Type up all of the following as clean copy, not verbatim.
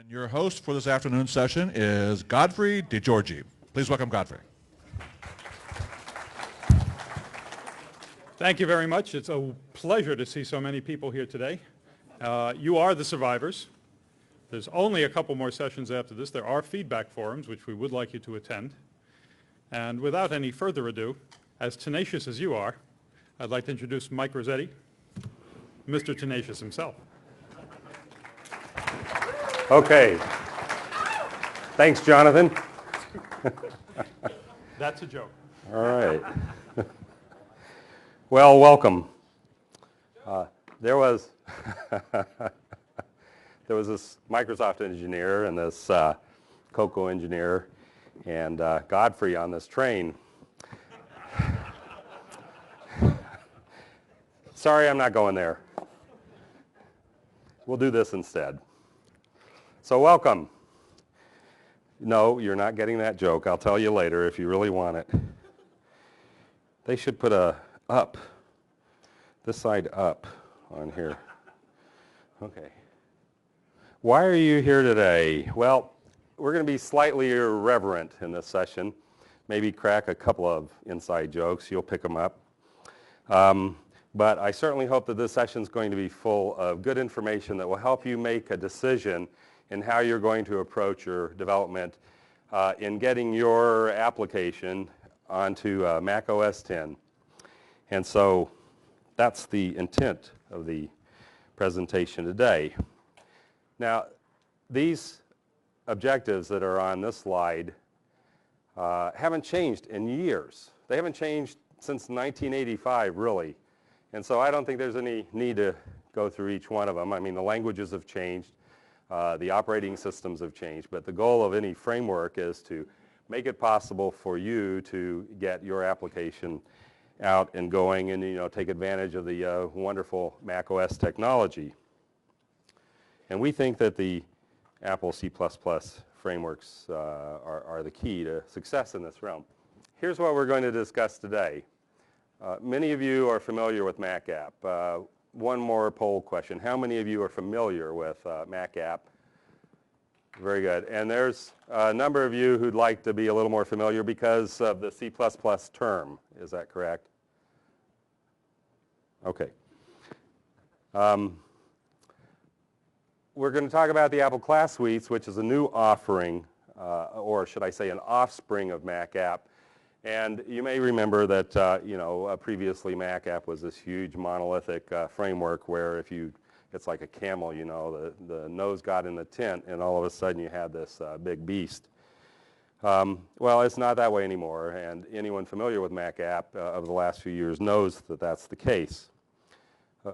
And your host for this afternoon session is Godfrey DeGiorgi. Please welcome Godfrey. Thank you very much. It's a pleasure to see so many people here today. You are the survivors. There's only a couple more sessions after this. There are feedback forums, which we would like you to attend. And without any further ado, as tenacious as you are, I'd like to introduce Mike Rossetti, Mr. Tenacious himself. Okay. Thanks, Jonathan. That's a joke. All right. Well, welcome. There was this Microsoft engineer and this Cocoa engineer and Godfrey on this train. Sorry, I'm not going there. We'll do this instead. So welcome. No, you're not getting that joke. I'll tell you later if you really want it. They should put a up, this side up on here. Okay. Why are you here today? Well, we're going to be slightly irreverent in this session. Maybe crack a couple of inside jokes. You'll pick them up. But I certainly hope that this session is going to be full of good information that will help you make a decision in how you're going to approach your development in getting your application onto Mac OS X. And so that's the intent of the presentation today. Now, these objectives that are on this slide haven't changed in years. They haven't changed since 1985, really. And so I don't think there's any need to go through each one of them. I mean, the languages have changed. The operating systems have changed, but the goal of any framework is to make it possible for you to get your application out and going and take advantage of the wonderful Mac OS technology. And we think that the Apple C++ frameworks are the key to success in this realm. Here's what we're going to discuss today. Many of you are familiar with Mac App. One more poll question. How many of you are familiar with Mac App? Very good. And there's a number of you who'd like to be a little more familiar because of the C++ term. Is that correct? Okay. We're going to talk about the Apple Class Suites, which is a new offering, or should I say an offspring of Mac App. And you may remember that previously Mac App was this huge monolithic framework where it's like a camel, the nose got in the tent and all of a sudden you had this big beast. Well, it's not that way anymore, and anyone familiar with Mac App over the last few years knows that that's the case. We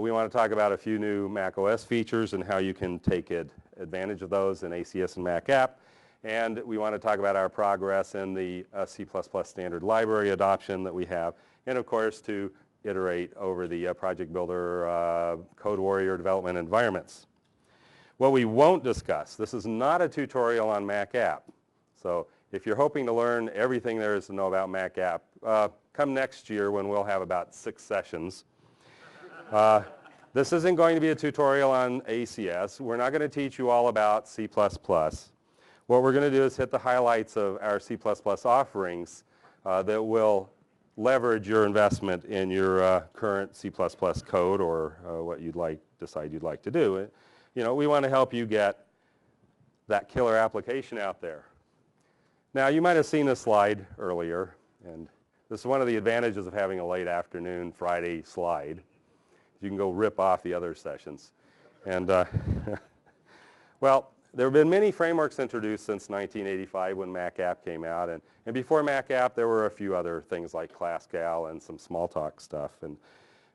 want to talk about a few new Mac OS features and how you can take advantage of those in ACS and Mac App. And we want to talk about our progress in the C++ standard library adoption that we have, and of course to iterate over the Project Builder Code Warrior development environments. What we won't discuss, this is not a tutorial on Mac App. So if you're hoping to learn everything there is to know about Mac App, come next year when we'll have about 6 sessions. This isn't going to be a tutorial on ACS. We're not going to teach you all about C++. What we're going to do is hit the highlights of our C++ offerings that will leverage your investment in your current C++ code or what decide you'd like to do. We want to help you get that killer application out there. Now, you might have seen this slide earlier, and this is one of the advantages of having a late afternoon Friday slide. You can go rip off the other sessions. And well, there have been many frameworks introduced since 1985 when Mac App came out. And before Mac App, there were a few other things like Classical and some Smalltalk stuff.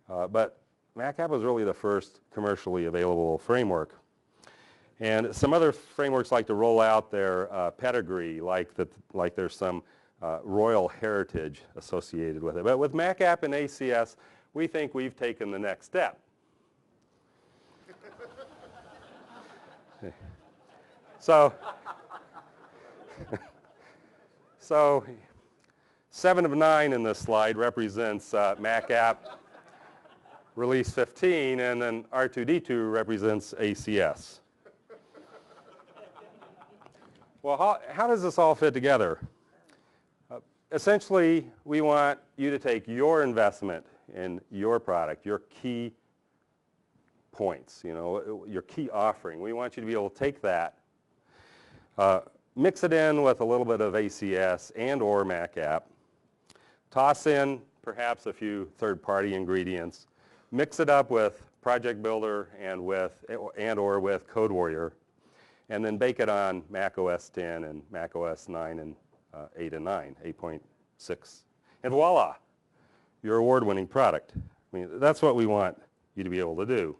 But Mac App was really the first commercially available framework. And some other frameworks like to roll out their pedigree, like there's some royal heritage associated with it. But with Mac App and ACS, we think we've taken the next step. So 7 of 9 in this slide represents Mac App release 15, and then R2D2 represents ACS. Well, how does this all fit together? Essentially, we want you to take your investment in your product, your key points, your key offering. We want you to be able to take that, mix it in with a little bit of ACS and or Mac app, toss in perhaps a few third-party ingredients, mix it up with Project Builder and or with Code Warrior, and then bake it on Mac OS 10 and Mac OS 9 and 8 and 9, 8.6. And voila, your award-winning product. I mean, that's what we want you to be able to do.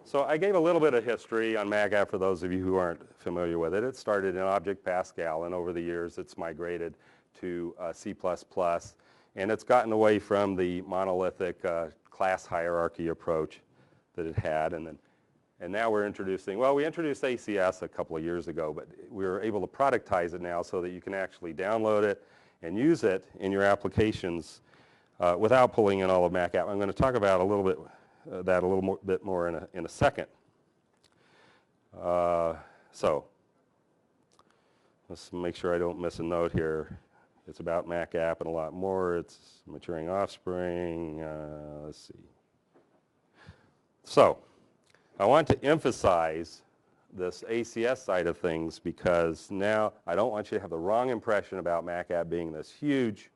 So I gave a little bit of history on Mac app for those of you who aren't familiar with it. It started in Object Pascal, and over the years it's migrated to C++, and it's gotten away from the monolithic class hierarchy approach that it had. And now we're introducing, well, we introduced ACS a couple of years ago, but we were able to productize it now so that you can actually download it and use it in your applications without pulling in all of Mac app. I'm going to talk about a little bit bit more in a second. So let's make sure I don't miss a note here. It's about Mac app and a lot more. It's maturing offspring. Let's see. So I want to emphasize this ACS side of things because now I don't want you to have the wrong impression about Mac app being this huge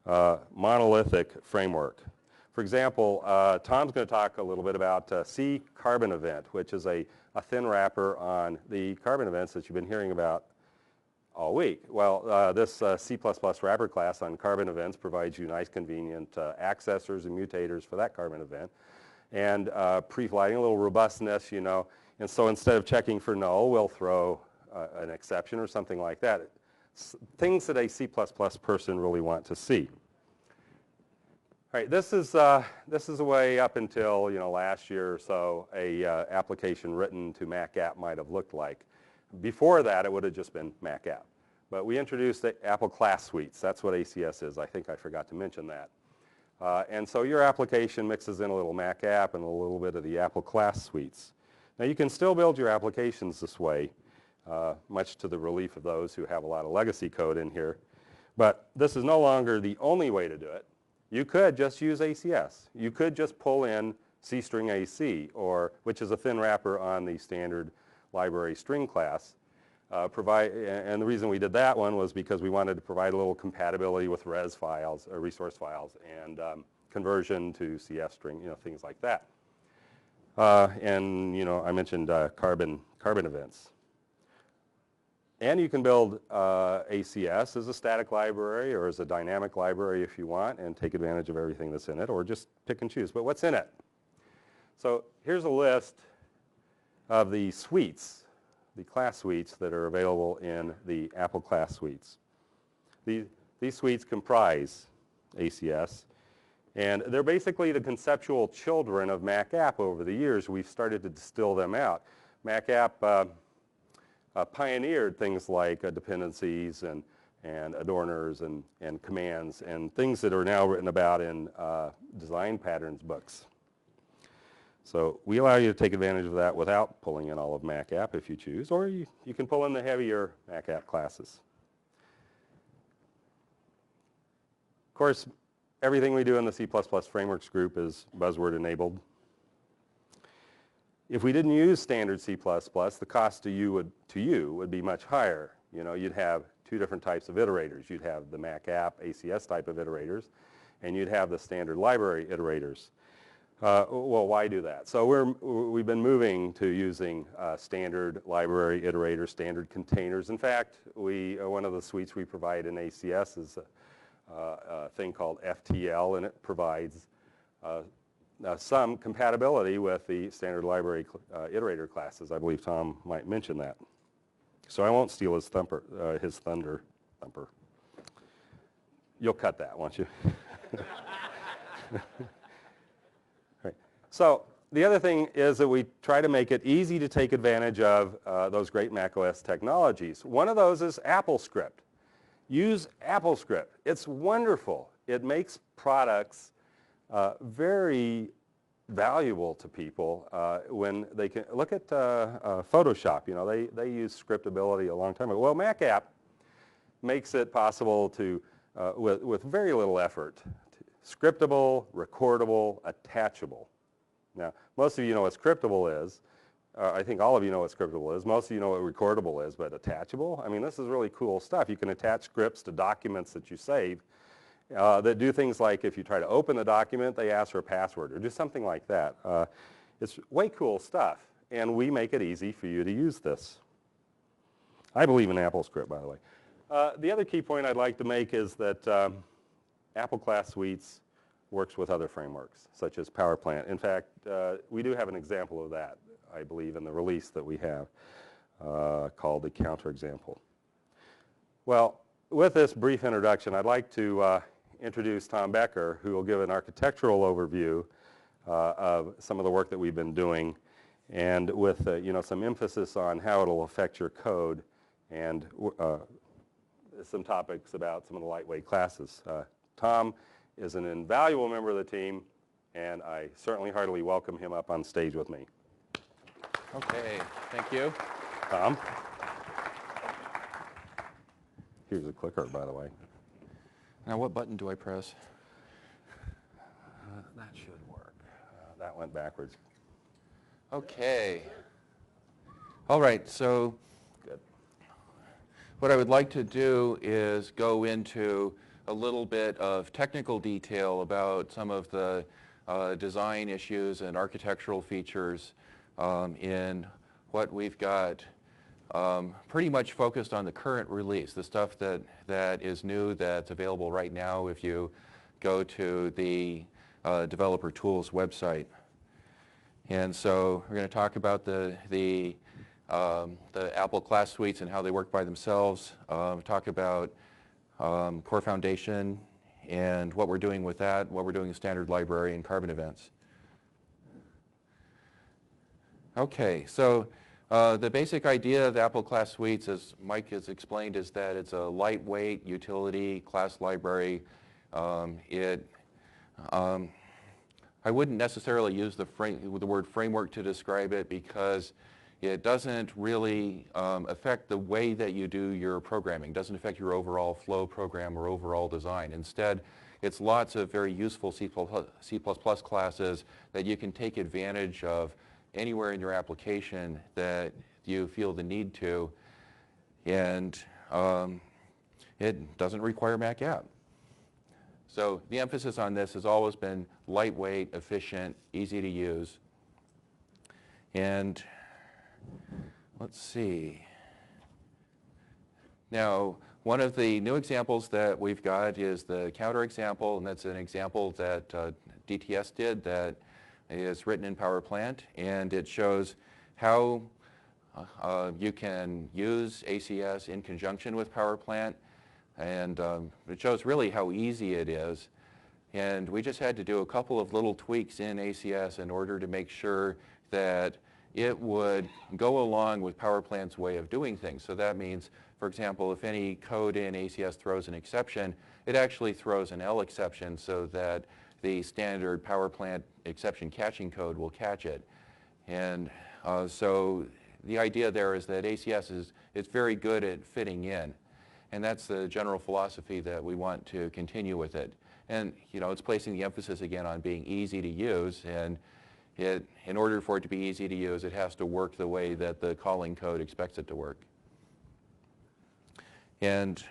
monolithic framework. For example, Tom's going to talk a little bit about C Carbon Event, which is a thin wrapper on the carbon events that you've been hearing about all week. Well, this C++ wrapper class on carbon events provides you nice, convenient accessors and mutators for that carbon event, and pre-flighting, a little robustness, And so instead of checking for null, we'll throw an exception or something like that. Things that a C++ person really want to see. All right, this is a way up until last year or so a application written to Mac app might have looked like. Before that, it would have just been Mac app. But we introduced the Apple class suites. That's what ACS is. I think I forgot to mention that. And so your application mixes in a little Mac app and a little bit of the Apple class suites. Now you can still build your applications this way, much to the relief of those who have a lot of legacy code in here. But this is no longer the only way to do it. You could just use ACS. You could just pull in C-string AC, which is a thin wrapper on the standard library string class. And the reason we did that one was because we wanted to provide a little compatibility with res files, or resource files, and conversion to CF string, things like that. And I mentioned carbon events. And you can build ACS as a static library or as a dynamic library if you want and take advantage of everything that's in it, or just pick and choose. But what's in it? So here's a list of the suites, the class suites that are available in the Apple class suites. These suites comprise ACS, and they're basically the conceptual children of Mac app over the years. We've started to distill them out. Mac app pioneered things like dependencies and adorners and commands and things that are now written about in design patterns books. So we allow you to take advantage of that without pulling in all of Mac app if you choose, or you can pull in the heavier Mac app classes. Of course, everything we do in the C++ frameworks group is buzzword enabled. If we didn't use standard C++, the cost to you would be much higher. You'd have two different types of iterators. You'd have the Mac app ACS type of iterators, and you'd have the standard library iterators. Well, why do that? So we've been moving to using standard library iterators, standard containers. In fact, one of the suites we provide in ACS is a thing called FTL, and it provides some compatibility with the standard library iterator classes. I believe Tom might mention that. So I won't steal his thunder. You'll cut that, won't you? Right. So the other thing is that we try to make it easy to take advantage of those great macOS technologies. One of those is AppleScript. Use AppleScript. It's wonderful. It makes products very valuable to people when they can look at Photoshop. You know, they use scriptability a long time ago. Well, Mac app makes it possible to, with very little effort, scriptable, recordable, attachable. Now, most of you know what scriptable is. I think all of you know what scriptable is. Most of you know what recordable is, but attachable? I mean, this is really cool stuff. You can attach scripts to documents that you save that do things like if you try to open the document, they ask for a password or do something like that. It's way cool stuff, and we make it easy for you to use this. I believe in AppleScript, by the way. The other key point I'd like to make is that Apple Class Suites works with other frameworks, such as PowerPlant. In fact, we do have an example of that, I believe, in the release that we have called the counterexample. Well, with this brief introduction, I'd like to introduce Tom Becker, who will give an architectural overview of some of the work that we've been doing, and with you know, some emphasis on how it'll affect your code, and some topics about some of the lightweight classes. Tom is an invaluable member of the team, and I certainly heartily welcome him up on stage with me. Okay, thank you. Tom? Here's a clicker, by the way. Now what button do I press? That should work. That went backwards. Okay. All right, so Good. what I would like to do is go into a little bit of technical detail about some of the design issues and architectural features in what we've got pretty much focused on the current release, the stuff that is new, that's available right now if you go to the Developer Tools website. And so we're going to talk about the Apple class suites and how they work by themselves, talk about Core Foundation and what we're doing with that, what we're doing in Standard Library and Carbon Events. Okay, so the basic idea of the Apple class suites, as Mike has explained, is that it's a lightweight utility class library. I wouldn't necessarily use the word framework to describe it because it doesn't really affect the way that you do your programming. It doesn't affect your overall flow program or overall design. Instead, it's lots of very useful C++ classes that you can take advantage of anywhere in your application that you feel the need to, and it doesn't require Mac app. So the emphasis on this has always been lightweight, efficient, easy to use. And let's see. Now, one of the new examples that we've got is the counterexample, and that's an example that DTS did that is written in PowerPlant, and it shows how you can use ACS in conjunction with PowerPlant, and it shows really how easy it is. And we just had to do a couple of little tweaks in ACS in order to make sure that it would go along with PowerPlant's way of doing things. So that means, for example, if any code in ACS throws an exception, it actually throws an L exception so that the standard PowerPlant exception catching code will catch it. And so the idea there is that ACS is very good at fitting in. And that's the general philosophy that we want to continue with it. And you know, it's placing the emphasis again on being easy to use, and in order for it to be easy to use, it has to work the way that the calling code expects it to work. And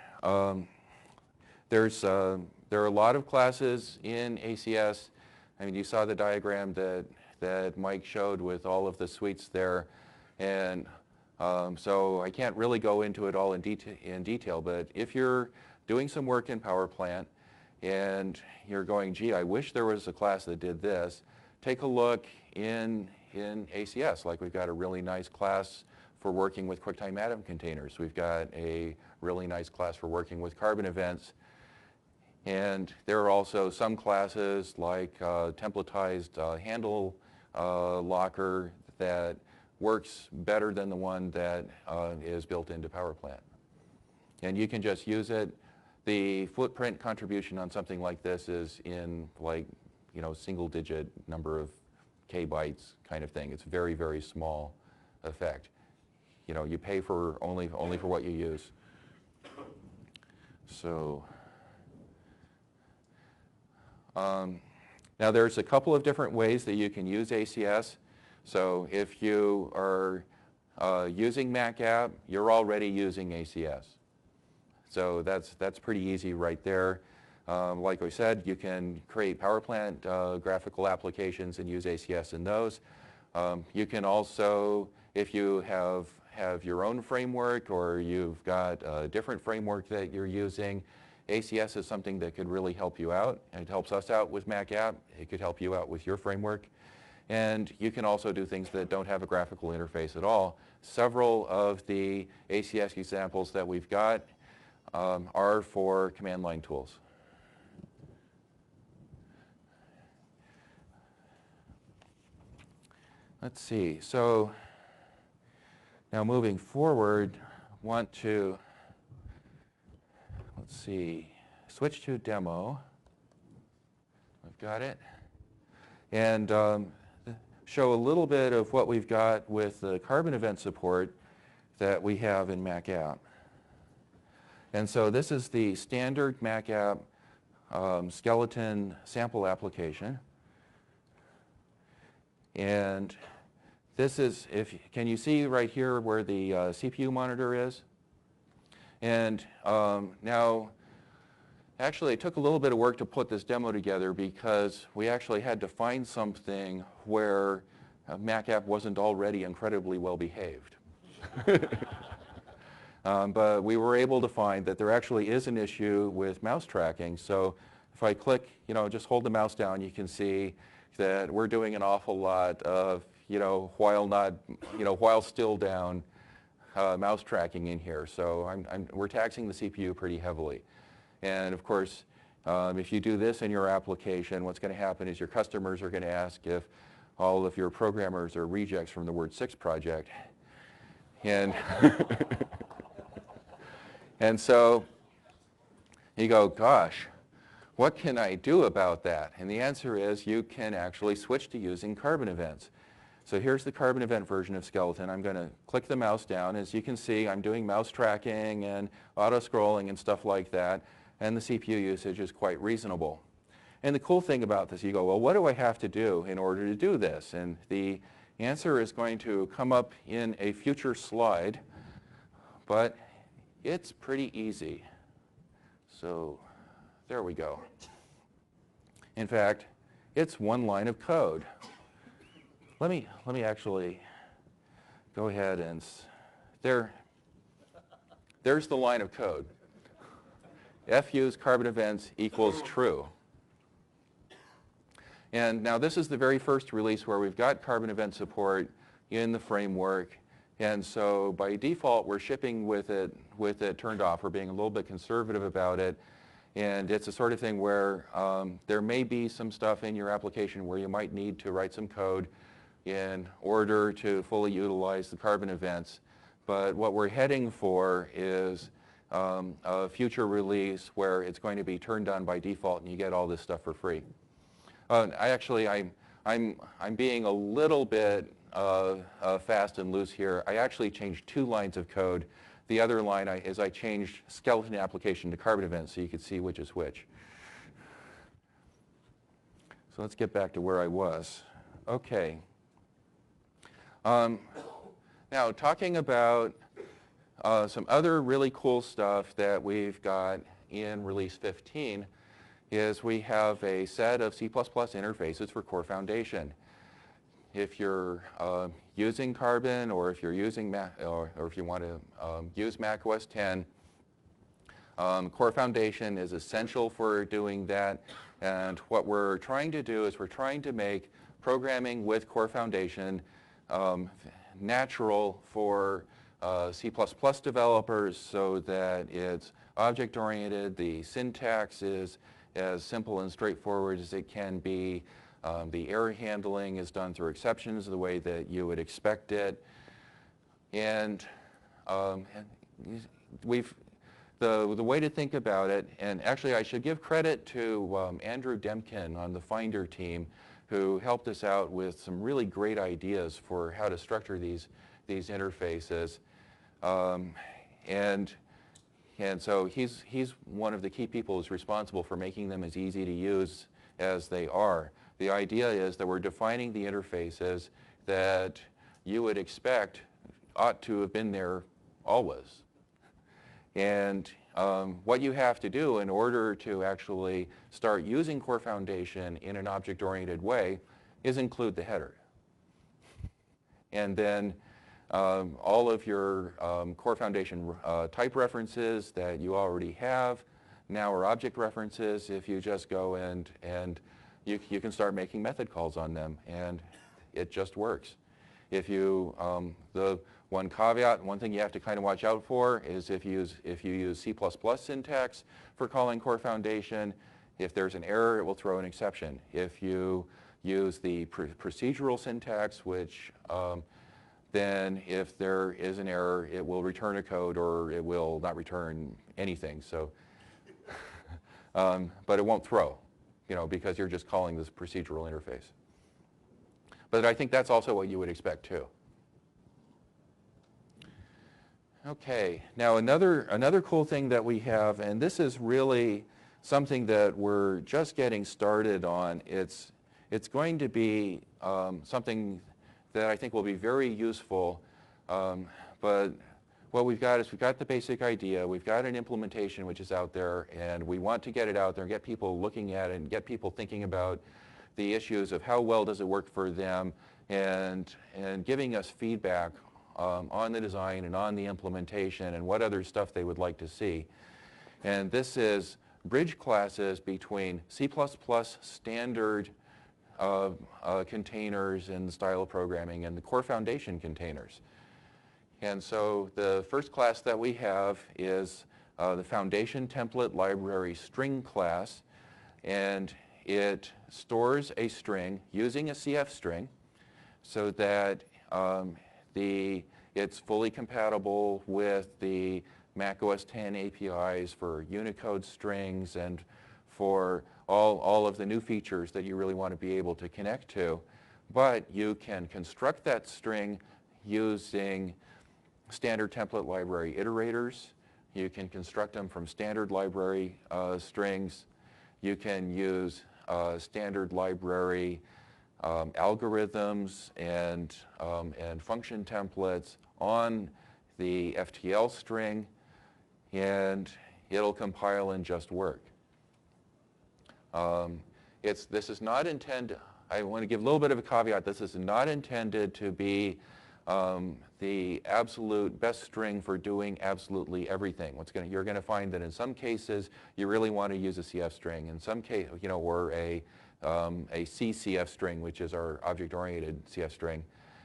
there are a lot of classes in ACS. I mean, you saw the diagram that Mike showed with all of the suites there, and so I can't really go into it all in detail, but if you're doing some work in PowerPlant and you're going, gee, I wish there was a class that did this, take a look in ACS. Like, we've got a really nice class for working with QuickTime Atom containers. We've got a really nice class for working with Carbon Events. And there are also some classes like templatized handle locker that works better than the one that is built into PowerPlant. And you can just use it. The footprint contribution on something like this is in, like, you know, single-digit number of kbytes kind of thing. It's very, very small effect. You know, you pay for only for what you use. So now there's a couple of different ways that you can use ACS. So if you are using Mac app, you're already using ACS. So that's pretty easy right there. Like I said, you can create power plant graphical applications and use ACS in those. You can also, if you have your own framework or you've got a different framework that you're using, ACS is something that could really help you out. And it helps us out with Mac app. It could help you out with your framework. And you can also do things that don't have a graphical interface at all. Several of the ACS examples that we've got are for command line tools. Let's see. So now moving forward, want to, let's see, switch to demo. I've got it. And show a little bit of what we've got with the carbon event support that we have in Mac app. And so this is the standard Mac app skeleton sample application. And this is, can you see right here where the CPU monitor is? And now, actually it took a little bit of work to put this demo together because we actually had to find something where Mac app wasn't already incredibly well behaved. But we were able to find that there actually is an issue with mouse tracking. So if I click, just hold the mouse down, you can see that we're doing an awful lot of, while still down mouse tracking in here. So we're taxing the CPU pretty heavily. And of course, if you do this in your application, what's going to happen is your customers are going to ask if all of your programmers are rejects from the Word 6 project. And, and so you go, gosh, what can I do about that? And the answer is you can actually switch to using carbon events. So here's the carbon event version of Skeleton. I'm going to click the mouse down. As you can see, I'm doing mouse tracking and auto-scrolling and stuff like that. And the CPU usage is quite reasonable. And the cool thing about this, you go, well, what do I have to do in order to do this? And the answer is going to come up in a future slide, but it's pretty easy. So there we go. In fact, it's one line of code. Let me actually go ahead and, there's the line of code. Fuse carbon events equals true. And now this is the very first release where we've got carbon event support in the framework. And so by default, we're shipping with it turned off. We're being a little bit conservative about it. And it's the sort of thing where there may be some stuff in your application where you might need to write some code in order to fully utilize the carbon events. But what we're heading for is a future release where it's going to be turned on by default and you get all this stuff for free. I'm being a little bit fast and loose here. I actually changed 2 lines of code. The other line is I changed skeleton application to carbon events so you could see which is which. So let's get back to where I was. Okay. Now talking about some other really cool stuff that we've got in release 15 is we have a set of C++ interfaces for Core Foundation. If you're using Carbon or if you're using or if you want to use Mac OS X, Core Foundation is essential for doing that. And what we're trying to do is we're trying to make programming with Core Foundation natural for C++ developers so that it's object-oriented, the syntax is as simple and straightforward as it can be. The error handling is done through exceptions the way that you would expect it. And the way to think about it, and actually I should give credit to Andrew Demkin on the Finder team who helped us out with some really great ideas for how to structure these interfaces. And so he's one of the key people who's responsible for making them as easy to use as they are. The idea is that we're defining the interfaces that you would expect ought to have been there always. And what you have to do in order to actually start using Core Foundation in an object-oriented way is include the header. And then all of your Core Foundation type references that you already have now are object references. If you just go and you can start making method calls on them, and it just works. If you, the one caveat, one thing you have to kind of watch out for is if you use C++ syntax for calling Core Foundation, if there's an error, it will throw an exception. If you use the procedural syntax, which then if there is an error, it will return a code or it will not return anything. So, but it won't throw, because you're just calling this procedural interface. But I think that's also what you would expect too. Okay, now another cool thing that we have, and this is really something that we're just getting started on. It's going to be something that I think will be very useful, but what we've got is we've got the basic idea, we've got an implementation which is out there, and we want to get it out there and get people looking at it and get people thinking about the issues of how well does it work for them, and giving us feedback on the design and on the implementation and what other stuff they would like to see. And this is bridge classes between C++ standard containers and style of programming and the Core Foundation containers. And so the first class that we have is the Foundation Template Library String class, and it stores a string using a CF string so that it's fully compatible with the Mac OS X APIs for Unicode strings and for all of the new features that you really want to be able to connect to. But you can construct that string using standard template library iterators. You can construct them from standard library strings. You can use standard library algorithms and function templates on the FTL string, and it'll compile and just work. This is not intended, I want to give a little bit of a caveat, this is not intended to be the absolute best string for doing absolutely everything. You're going to find that in some cases you really want to use a CF string. In some cases, or a CCF string, which is our object-oriented CF string.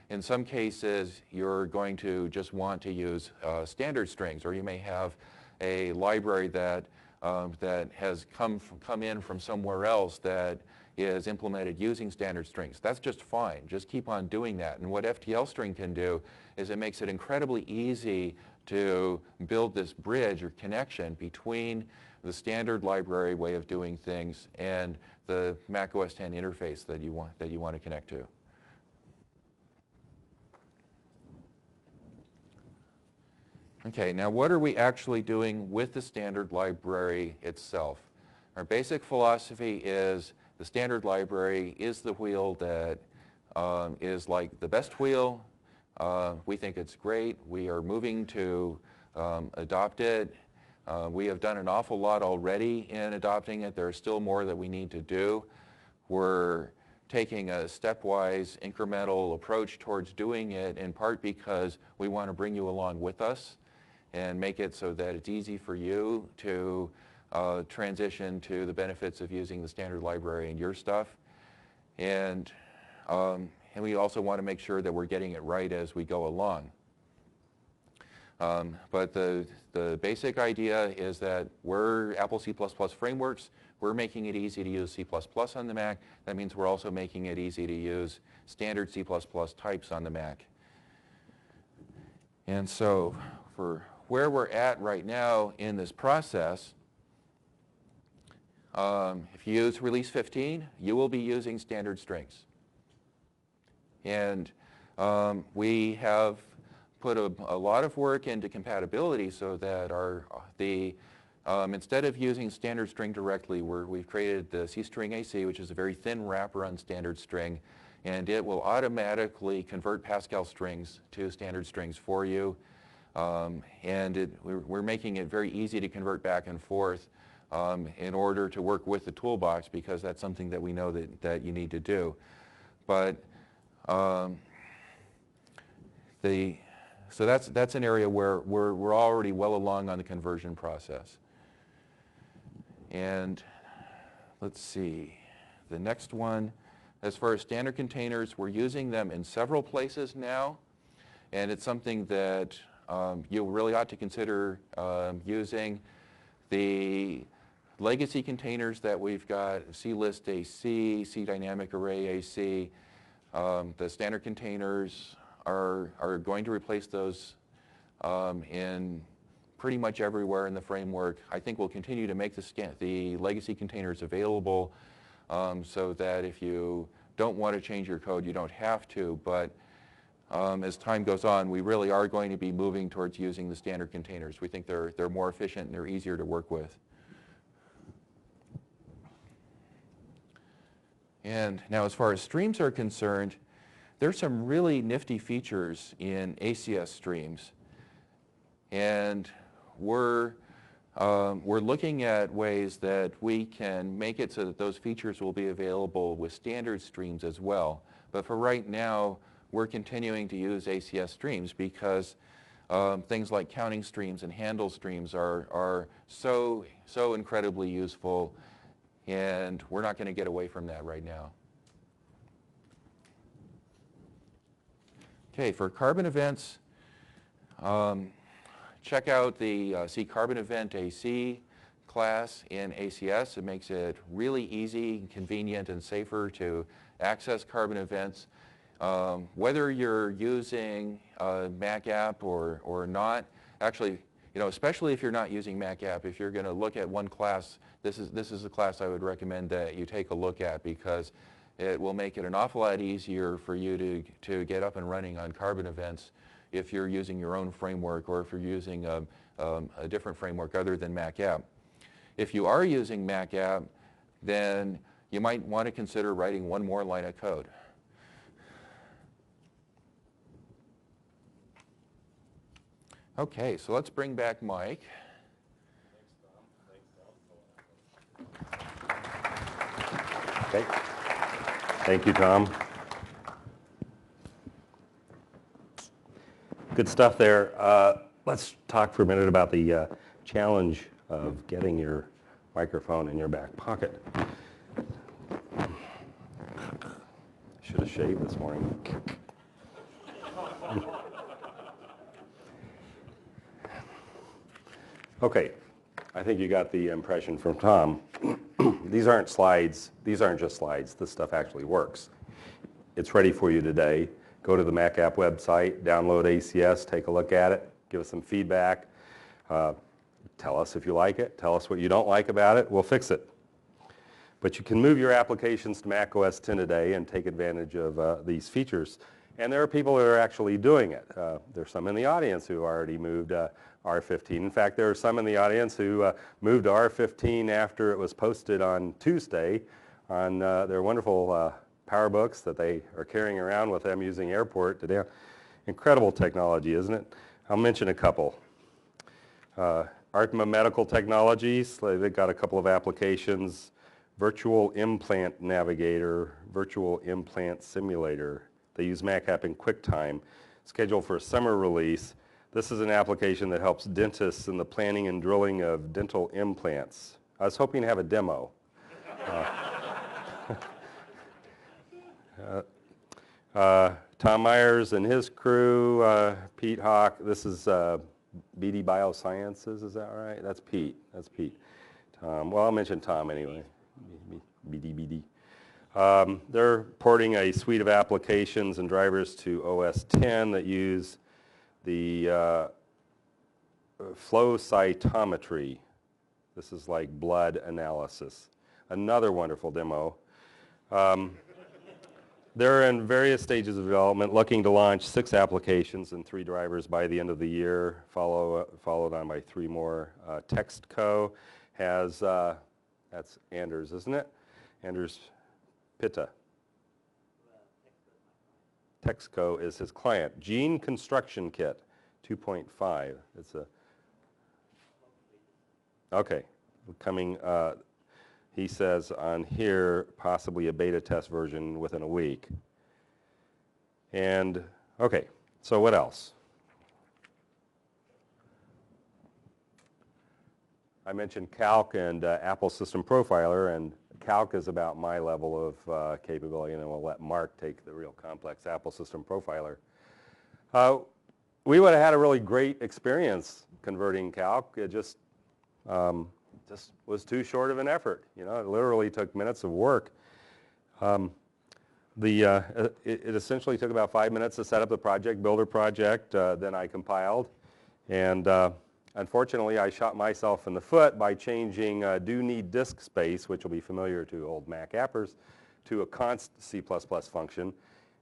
In some cases, you're going to just want to use standard strings, or you may have a library that has come in from somewhere else that is implemented using standard strings. That's just fine. Just keep on doing that. And what FTL string can do is it makes it incredibly easy to build this bridge or connection between the standard library way of doing things and the Mac OS X interface that you want to connect to. Okay, now what are we actually doing with the standard library itself? Our basic philosophy is the standard library is the wheel that is like the best wheel. We think it's great. We are moving to adopt it. We have done an awful lot already in adopting it. There's still more that we need to do. We're taking a stepwise, incremental approach towards doing it, in part because we want to bring you along with us and make it so that it's easy for you to transition to the benefits of using the standard library in your stuff. And we also want to make sure that we're getting it right as we go along. But the basic idea is that we're Apple C++ frameworks. We're making it easy to use C++ on the Mac. That means we're also making it easy to use standard C++ types on the Mac. And so for where we're at right now in this process, if you use release 15, you will be using standard strings. And we have put a lot of work into compatibility so that instead of using standard string directly, we've created the C-string AC, which is a very thin wrapper on standard string, and it will automatically convert Pascal strings to standard strings for you. We're making it very easy to convert back and forth in order to work with the toolbox, because that's something that we know that you need to do. But so that's an area where we're already well along on the conversion process. And let's see, the next one, as far as standard containers, we're using them in several places now, and it's something that you really ought to consider using. The legacy containers that we've got, C-list AC, C-dynamic array AC, the standard containers are going to replace those in pretty much everywhere in the framework. I think we'll continue to make the legacy containers available so that if you don't want to change your code, you don't have to. But as time goes on, we really are going to be moving towards using the standard containers. We think they're more efficient and they're easier to work with. And now as far as streams are concerned, there's some really nifty features in ACS streams. And we're looking at ways that we can make it so that those features will be available with standard streams as well. But for right now, we're continuing to use ACS streams because things like counting streams and handle streams are so incredibly useful, and we're not going to get away from that right now. Okay, for carbon events, check out the C carbon event AC class in ACS. It makes it really easy, convenient, and safer to access carbon events. Whether you're using a Mac app or not, actually, especially if you're not using Mac app, if you're going to look at one class, this is a class I would recommend that you take a look at, because it will make it an awful lot easier for you to get up and running on carbon events if you're using your own framework or if you're using a different framework other than Mac app. If you are using Mac app, then you might want to consider writing one more line of code. Okay, so let's bring back Mike. Okay. Thank you, Tom. Good stuff there. Let's talk for a minute about the challenge of getting your microphone in your back pocket. Should have shaved this morning. Okay, I think you got the impression from Tom. These aren't slides. These aren't just slides. This stuff actually works. It's ready for you today. Go to the Mac app website, download ACS, take a look at it, give us some feedback. Tell us if you like it. Tell us what you don't like about it. We'll fix it. But you can move your applications to Mac OS 10 today and take advantage of these features. And there are people that are actually doing it. There's some in the audience who already moved R15. In fact, there are some in the audience who moved to R15 after it was posted on Tuesday on their wonderful PowerBooks that they are carrying around with them using Airport today. Incredible technology, isn't it? I'll mention a couple. Artma Medical Technologies, they've got a couple of applications. Virtual Implant Navigator, Virtual Implant Simulator. They use Mac app in QuickTime, scheduled for a summer release. This is an application that helps dentists in the planning and drilling of dental implants. I was hoping to have a demo. Tom Myers and his crew, Pete Hawk, this is BD Biosciences, is that right? That's Pete, Tom, well, I'll mention Tom anyway, BD. They're porting a suite of applications and drivers to OS 10 that use the flow cytometry. This is like blood analysis. another wonderful demo. They're in various stages of development, looking to launch 6 applications and 3 drivers by the end of the year, followed on by 3 more. TextCo has, that's Anders, isn't it? Anders Pitta. TextCo is his client. Gene Construction Kit 2.5. It's a, okay, coming, he says on here, possibly a beta test version within a week. And, okay, so what else? I mentioned Calc and Apple System Profiler, and Calc is about my level of capability, and then we'll let Mark take the real complex Apple System Profiler. We would have had a really great experience converting Calc. It just was too short of an effort. You know, it literally took minutes of work. It essentially took about 5 minutes to set up the project, builder project. Then I compiled, and unfortunately, I shot myself in the foot by changing do need disk space, which will be familiar to old Mac appers, to a const C++ function.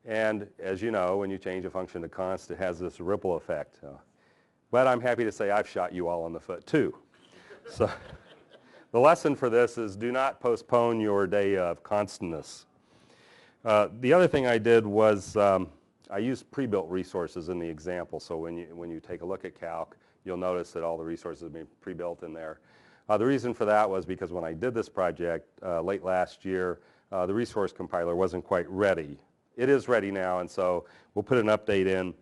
And as you know, when you change a function to const, it has this ripple effect. But I'm happy to say I've shot you all in the foot too. So the lesson for this is do not postpone your day of constantness. The other thing I did was I used pre-built resources in the example. So when you take a look at Calc, you'll notice that all the resources have been pre-built in there. The reason for that was because when I did this project late last year, the resource compiler wasn't quite ready. It is ready now, and so we'll put an update in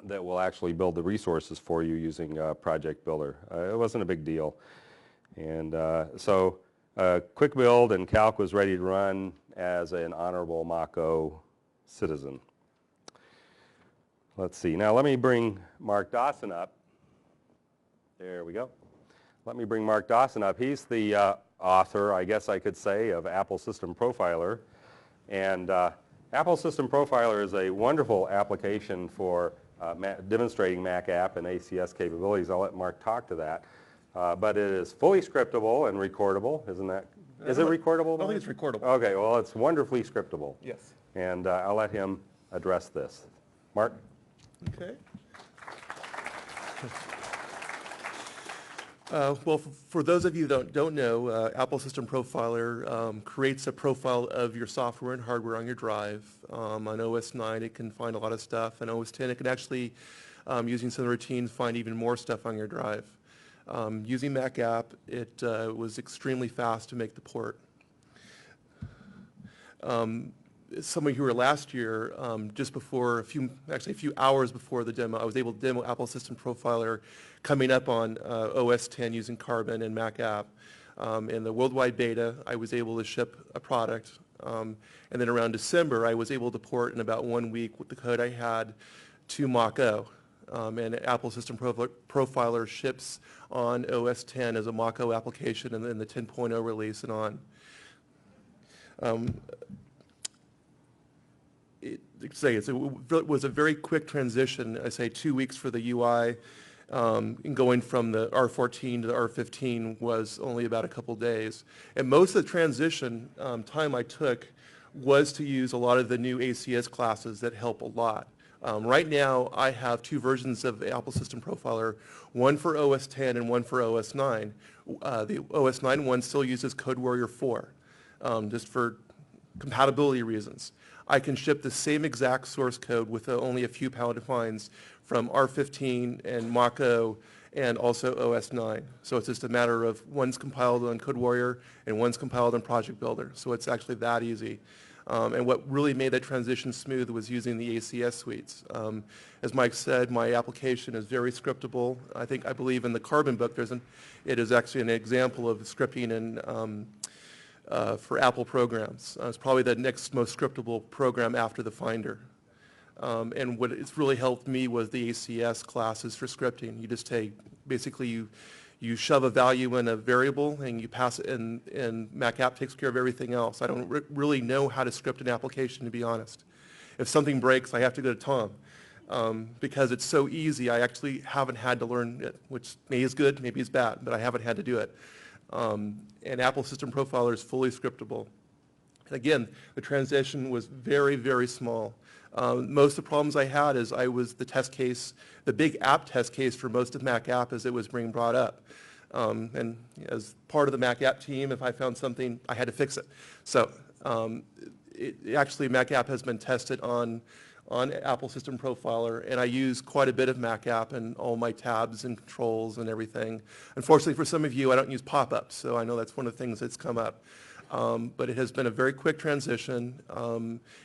that will actually build the resources for you using Project Builder. It wasn't a big deal. And so quick build, and Calc was ready to run as an honorable Mach-O citizen. Let's see. Now let me bring Mark Dawson up. There we go. Let me bring Mark Dawson up. He's the author, I guess I could say, of Apple System Profiler. And Apple System Profiler is a wonderful application for demonstrating Mac app and ACS capabilities. I'll let Mark talk to that. But it is fully scriptable and recordable, isn't that? Is it recordable? I don't think it's recordable. Okay, well, it's wonderfully scriptable. Yes. And I'll let him address this. Mark? Okay. Well, for those of you that don't know, Apple System Profiler creates a profile of your software and hardware on your drive. On OS 9, it can find a lot of stuff. On OS 10, it can actually, using some routines, find even more stuff on your drive. Using Mac app, it was extremely fast to make the port. Some of you were last year, just before a few hours before the demo, I was able to demo Apple System Profiler coming up on OS 10 using Carbon and Mac app. In the worldwide beta, I was able to ship a product. And then around December, I was able to port in about 1 week with the code I had to Mach-O. And Apple System Profiler ships on OS 10 as a Mach-O application and then the 10.0 release and on. It was a very quick transition. I say 2 weeks for the UI, and going from the R14 to the R15 was only about a couple days. And most of the transition time I took was to use a lot of the new ACS classes that help a lot. Right now, I have 2 versions of the Apple System Profiler, one for OS 10 and one for OS 9. The OS 9 one still uses CodeWarrior 4, just for compatibility reasons. I can ship the same exact source code with only a few pound defines from R15 and Mach-O and also OS 9. So it's just a matter of one's compiled on CodeWarrior and one's compiled on Project Builder. So it's actually that easy. And what really made that transition smooth was using the ACS suites. As Mike said, my application is very scriptable. I believe in the Carbon book, it is actually an example of scripting in for Apple programs. It's probably the next most scriptable program after the Finder. And what it's really helped me was the ACS classes for scripting. You just take, basically you shove a value in a variable and you pass it, and Mac app takes care of everything else. I don't really know how to script an application, to be honest. If something breaks, I have to go to Tom. Because it's so easy, I actually haven't had to learn it, which maybe is good, maybe is bad, but I haven't had to do it. And Apple System Profiler is fully scriptable. And again, the transition was very, very small. Most of the problems I had is I was the test case, the big app test case for most of Mac App as it was being brought up. And as part of the Mac App team, if I found something, I had to fix it. So actually, Mac App has been tested on Apple System Profiler, and I use quite a bit of Mac App in all my tabs and controls and everything. Unfortunately for some of you, I don't use pop-ups, so I know that's one of the things that's come up. But it has been a very quick transition.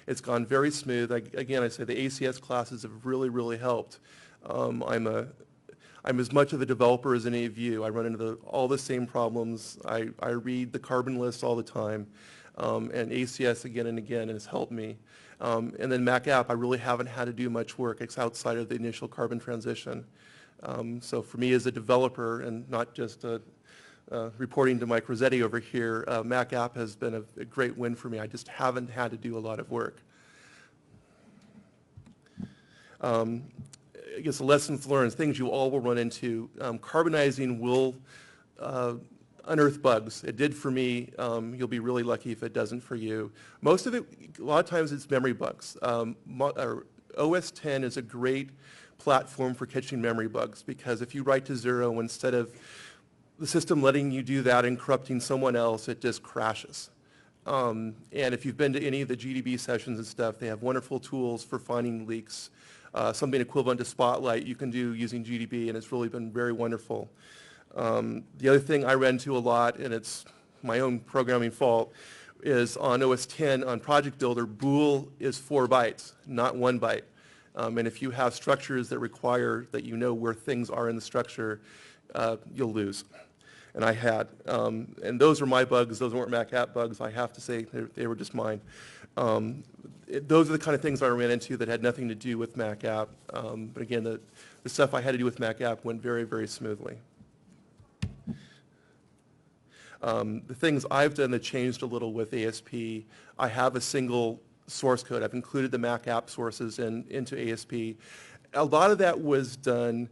It's gone very smooth. Again, I say the ACS classes have really, really helped. I'm as much of a developer as any of you. I run into all the same problems. I read the carbon lists all the time. And ACS again and again has helped me. And then Mac App, I really haven't had to do much work. It's outside of the initial carbon transition. So for me as a developer and not just reporting to Mike Rossetti over here, Mac App has been a great win for me. I just haven't had to do a lot of work. I guess the lessons learned, things you all will run into. Carbonizing will unearth bugs. It did for me. You'll be really lucky if it doesn't for you. Most of it, a lot of times it's memory bugs. OS 10 is a great platform for catching memory bugs because if you write to 0, instead of the system letting you do that and corrupting someone else, it just crashes. And if you've been to any of the GDB sessions and stuff, they have wonderful tools for finding leaks. Something equivalent to Spotlight you can do using GDB, and it's really been very wonderful. The other thing I ran into a lot, and it's my own programming fault, is on OS 10 on Project Builder, bool is 4 bytes, not 1 byte. And if you have structures that require that you know where things are in the structure, you'll lose. And I had. And those are my bugs. Those weren't Mac App bugs. I have to say they were just mine. Those are the kind of things I ran into that had nothing to do with Mac App. But again, the stuff I had to do with Mac App went very, very smoothly. The things I've done that changed a little with ASP, I have a single source code. I've included the Mac App sources into ASP. A lot of that was done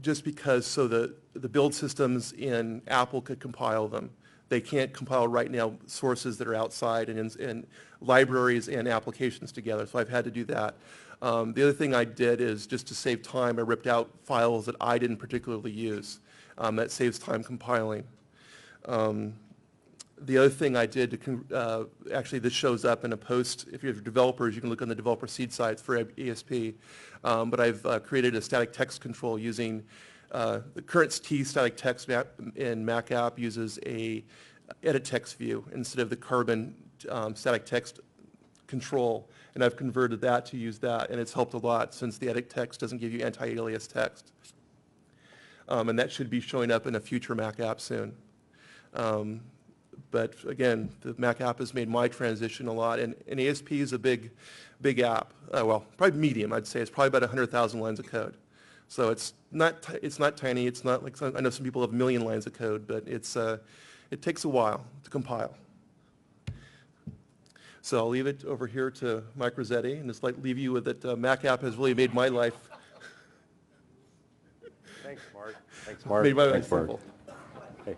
just because so the build systems in Apple could compile them. They can't compile right now sources that are outside and libraries and applications together, so I've had to do that. The other thing I did is just to save time, I ripped out files that I didn't particularly use. That saves time compiling. The other thing I did, actually this shows up in a post, if you have developers, you can look on the developer seed sites for ASP, but I've created a static text control using the current T static text in Mac App uses a edit text view instead of the carbon static text control, and I've converted that to use that, and it's helped a lot since the edit text doesn't give you anti-alias text. And that should be showing up in a future Mac App soon. But again, the Mac App has made my transition a lot, and ASP is a big app. Well, probably medium, I'd say. It's probably about 100,000 lines of code. So it's not tiny. It's not like I know some people have a million lines of code, but it takes a while to compile. So I'll leave it over here to Mike Rossetti and just leave you with that Mac App has really made my life. Thanks, Mark. Thanks, Mark. Made my life Thanks, Mark. simple. Hey.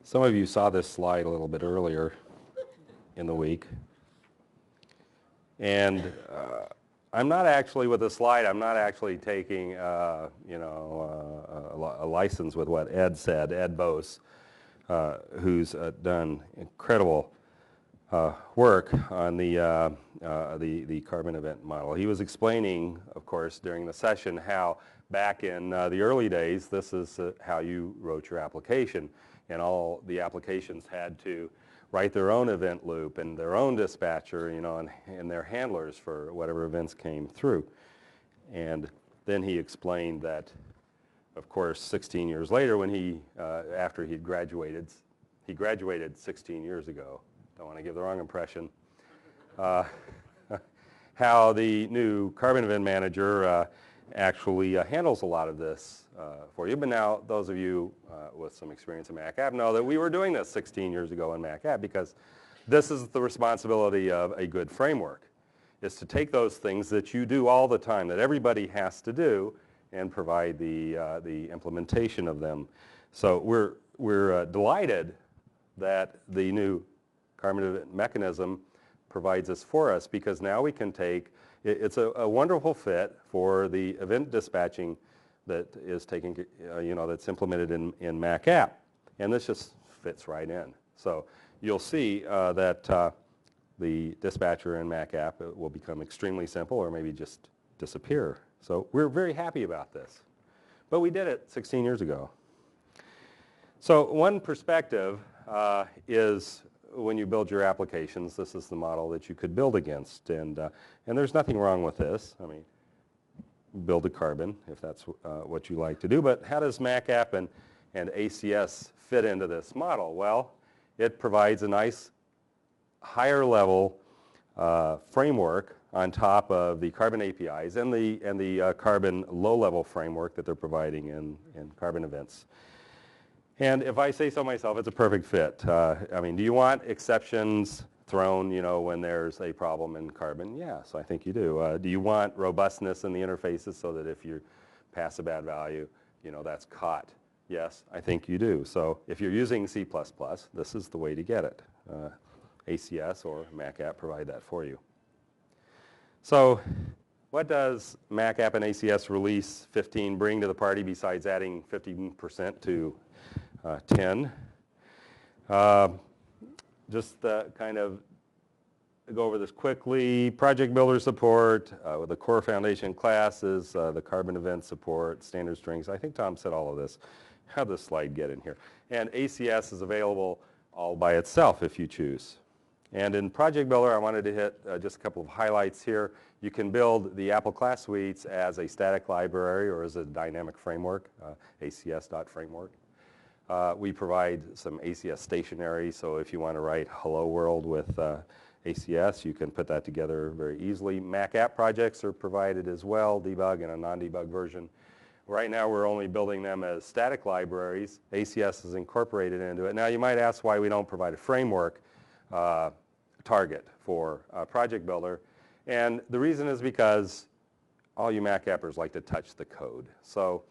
Some of you saw this slide a little bit earlier in the week. And I'm not actually, with the slide, I'm not actually taking, a license with what Ed said, Ed Bose, who's done incredible work on the carbon event model. He was explaining, of course, during the session how back in the early days, this is how you wrote your application. And all the applications had to write their own event loop and their own dispatcher, and their handlers for whatever events came through. And then he explained that, of course, 16 years later when after he'd graduated, he graduated 16 years ago. Don't want to give the wrong impression. How the new Carbon Event Manager actually handles a lot of this for you. But now those of you with some experience in Mac App know that we were doing this 16 years ago in Mac App because this is the responsibility of a good framework, is to take those things that you do all the time, that everybody has to do, and provide the implementation of them. So we're delighted that the new carbon event mechanism provides this for us, because now we can take, it's a wonderful fit for the event dispatching that is taking, that's implemented in Mac app. And this just fits right in. So you'll see that the dispatcher in Mac app will become extremely simple, or maybe just disappear. So we're very happy about this. But we did it 16 years ago. So one perspective is when you build your applications, this is the model that you could build against. And there's nothing wrong with this. I mean, build a carbon if that's what you like to do. But how does Mac app and ACS fit into this model? Well, it provides a nice higher level framework on top of the carbon APIs and the carbon low level framework that they're providing in carbon events. And if I say so myself, it's a perfect fit. I mean, do you want exceptions thrown, when there's a problem in carbon? Yes, I think you do. Do you want robustness in the interfaces so that if you pass a bad value, that's caught? Yes, I think you do. So if you're using C++, this is the way to get it. ACS or Mac app provide that for you. So what does Mac app and ACS release 15 bring to the party besides adding 15% to 10? Just kind of go over this quickly. Project Builder support, with the core foundation classes, the carbon event support, standard strings. I think Tom said all of this. How'd this slide get in here? And ACS is available all by itself if you choose. And in Project Builder, I wanted to hit just a couple of highlights here. You can build the Apple class suites as a static library or as a dynamic framework, acs.framework. We provide some ACS stationery, so if you want to write Hello World with ACS, you can put that together very easily. Mac app projects are provided as well, debug and a non-debug version. Right now we're only building them as static libraries. ACS is incorporated into it. Now you might ask why we don't provide a framework target for Project Builder. And the reason is because all you Mac appers like to touch the code. So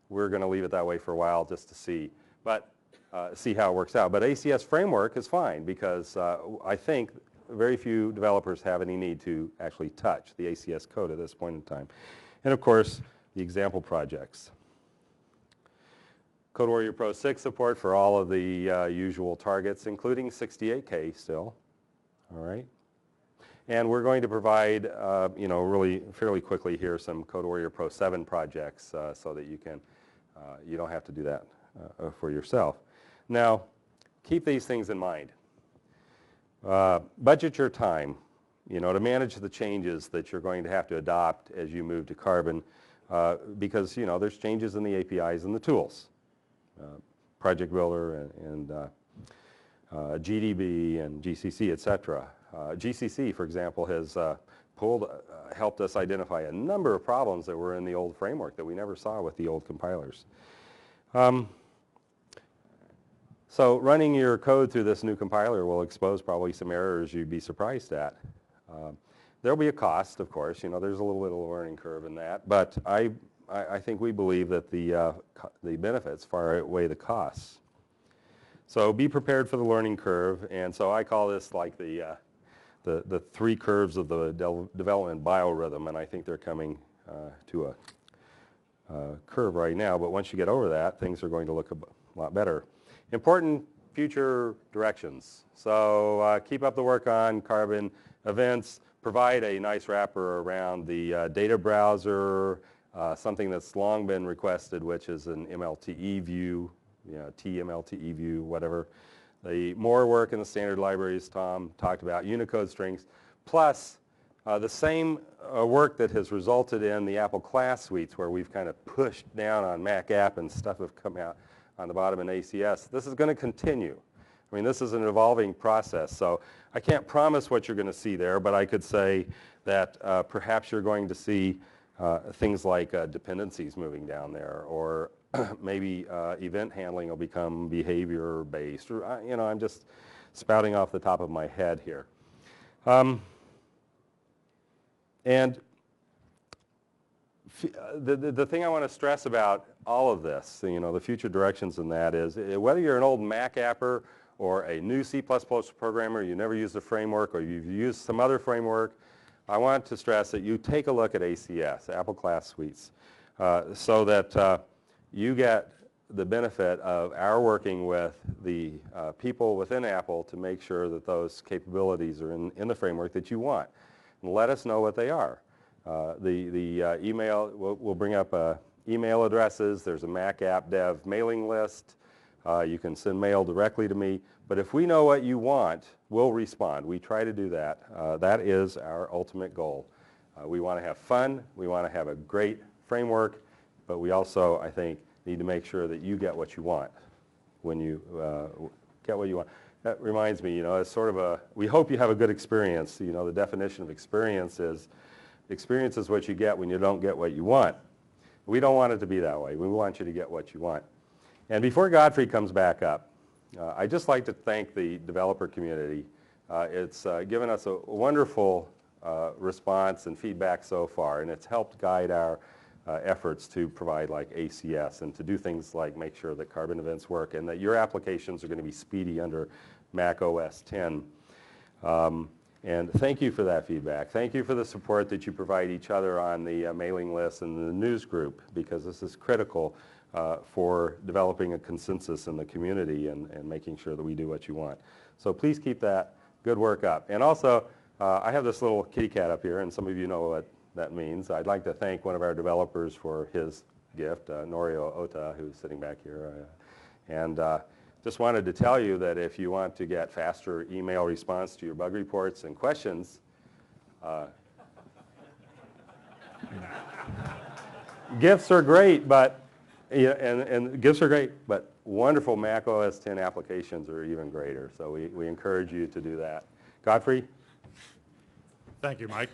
we're going to leave it that way for a while just to see how it works out. But ACS framework is fine because I think very few developers have any need to actually touch the ACS code at this point in time. And of course, the example projects. CodeWarrior Pro 6 support for all of the usual targets, including 68K still. All right. And we're going to provide, really fairly quickly here some CodeWarrior Pro 7 projects so that you don't have to do that for yourself. Now, keep these things in mind. Budget your time, to manage the changes that you're going to have to adopt as you move to Carbon, because, there's changes in the APIs and the tools. Project Builder and GDB and GCC, etc. GCC, for example, has helped us identify a number of problems that were in the old framework that we never saw with the old compilers. So running your code through this new compiler will expose probably some errors you'd be surprised at. There'll be a cost, of course. There's a little bit of a learning curve in that. But I think we believe that the benefits far outweigh the costs. So be prepared for the learning curve. And so I call this like the three curves of the development biorhythm. And I think they're coming to a curve right now. But once you get over that, things are going to look a lot better. Important future directions. So keep up the work on Carbon events. Provide a nice wrapper around the data browser, something that's long been requested, which is an MLTE view, TMLTE view, whatever. The more work in the standard libraries Tom talked about, Unicode strings, plus the same work that has resulted in the Apple class suites where we've kind of pushed down on Mac app and stuff have come out on the bottom in ACS. This is going to continue. I mean, this is an evolving process, so I can't promise what you're going to see there, but I could say that perhaps you're going to see things like dependencies moving down there, or maybe event handling will become behavior-based, or I'm just spouting off the top of my head here. And the thing I want to stress about all of this, the future directions in that is whether you're an old Mac apper or a new C++ programmer, you never used a framework or you've used some other framework, I want to stress that you take a look at ACS, Apple Class Suites, so that you get the benefit of our working with the people within Apple to make sure that those capabilities are in the framework that you want. And let us know what they are. The email, we'll bring up email addresses. There's a Mac App Dev mailing list. You can send mail directly to me. But if we know what you want, we'll respond. We try to do that. That is our ultimate goal. We want to have fun. We want to have a great framework. But we also, I think, need to make sure that you get what you want when you get what you want. That reminds me, it's sort of we hope you have a good experience. The definition of experience is what you get when you don't get what you want. We don't want it to be that way. We want you to get what you want. And before Godfrey comes back up, I'd just like to thank the developer community. It's given us a wonderful response and feedback so far, and it's helped guide our efforts to provide like ACS and to do things like make sure that carbon events work and that your applications are going to be speedy under Mac OS 10. And thank you for that feedback. Thank you for the support that you provide each other on the mailing list and the news group, because this is critical for developing a consensus in the community and making sure that we do what you want. So please keep that good work up. And also, I have this little kitty cat up here, and some of you know what that means. I'd like to thank one of our developers for his gift, Norio Ota, who's sitting back here. And just wanted to tell you that if you want to get faster email response to your bug reports and questions, gifts are great, but and gifts are great, but wonderful Mac OS 10 applications are even greater. So we encourage you to do that. Godfrey? Thank you, Mike.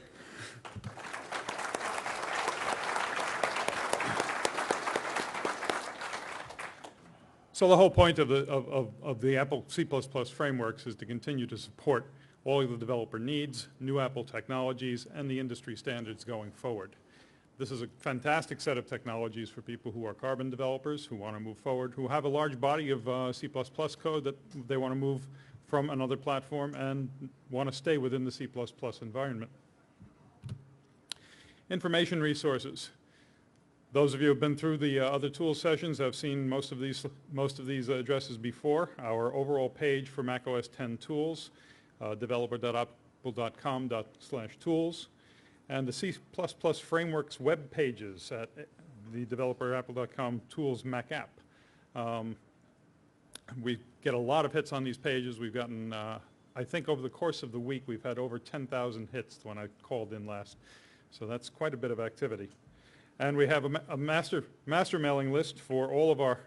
So the whole point of the Apple C++ frameworks is to continue to support all of the developer needs, new Apple technologies, and the industry standards going forward. This is a fantastic set of technologies for people who are Carbon developers, who want to move forward, who have a large body of C++ code that they want to move from another platform and want to stay within the C++ environment. Information resources. Those of you who have been through the other tool sessions have seen most of these addresses before. Our overall page for macOS 10 tools, developer.apple.com/tools, and the C++ frameworks web pages at the developer.apple.com tools Mac app. We get a lot of hits on these pages. We've gotten, I think over the course of the week, we've had over 10,000 hits when I called in last. So that's quite a bit of activity. And we have a master mailing list for all of our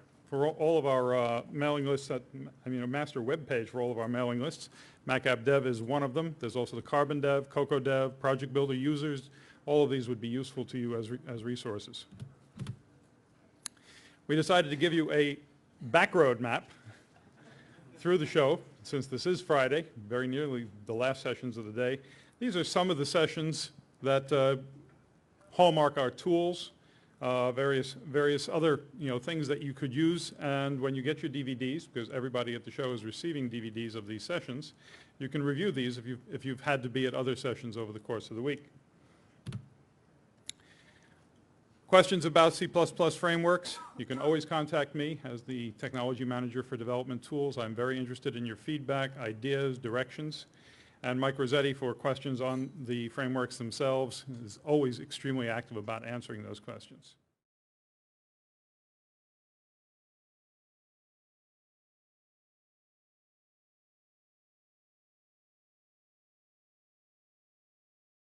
mailing lists. A master web page for all of our mailing lists. Mac App Dev is one of them. There's also the Carbon Dev, Cocoa Dev, Project Builder users. All of these would be useful to you as resources. We decided to give you a backroad map through the show, since this is Friday, very nearly the last sessions of the day. These are some of the sessions that hallmark our tools, various other things that you could use. And when you get your DVDs, because everybody at the show is receiving DVDs of these sessions, you can review these if you've had to be at other sessions over the course of the week. Questions about C++ frameworks, you can always contact me as the Technology Manager for Development Tools. I'm very interested in your feedback, ideas, directions. And Mike Rossetti, for questions on the frameworks themselves, is always extremely active about answering those questions.